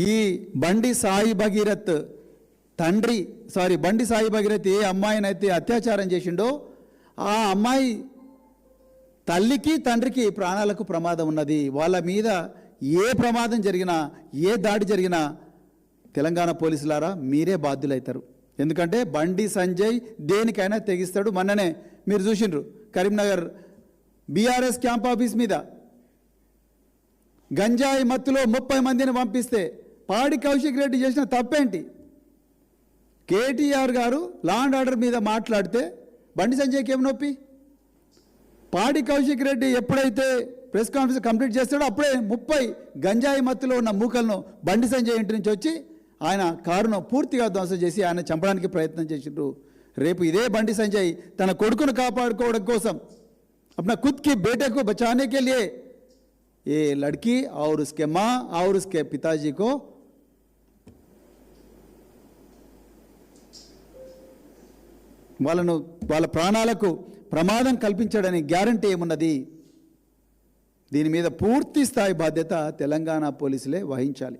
ఈ బండి సాయి భగీరథ్ బండి సాయి భగీరథ్ ఏ అమ్మాయినైతే అత్యాచారం చేసిండో ఆ అమ్మాయి తల్లికి తండ్రికి ప్రాణాలకు ప్రమాదం ఉన్నది. వాళ్ళ మీద ఏ ప్రమాదం జరిగినా ఏ దాడి జరిగినా తెలంగాణ పోలీసులారా మీరే బాధ్యులవుతారు. ఎందుకంటే బండి సంజయ్ దేనికైనా తెగిస్తాడు. మొన్ననే మీరు చూసిండ్రు కరీంనగర్ బీఆర్ఎస్ క్యాంప్ ఆఫీస్ మీద గంజాయి మత్తులో 30 మందిని పంపిస్తే పాడి కౌశిక్ రెడ్డి చేసిన తప్పేంటి? కేటీఆర్ గారు లా అండ్ ఆర్డర్ మీద మాట్లాడితే బండి సంజయ్కి ఏం నొప్పి? పాడి కౌశిక్ రెడ్డి ఎప్పుడైతే ప్రెస్ కాన్ఫరెన్స్ కంప్లీట్ చేస్తాడో అప్పుడే 30 గంజాయి మత్తులో ఉన్న మూకలను బండి సంజయ్ ఇంటి నుంచి వచ్చి ఆయన కారును పూర్తిగా ధ్వంసం చేసి ఆయన చంపడానికి ప్రయత్నం చేసిండ్రు. రేపు ఇదే బండి సంజయ్ తన కొడుకును కాపాడుకోవడం కోసం अपना खुद की बेटे को बचाने के लिए ये लड़की और उसके माँ और उसके पिताजी को వాళ్ళ ప్రాణాలకు ప్రమాదం కల్పించడానికి గ్యారంటీ ఏమున్నది? దీని మీద పూర్తి స్థాయి బాధ్యత తెలంగాణ పోలీసులే వహించాలి.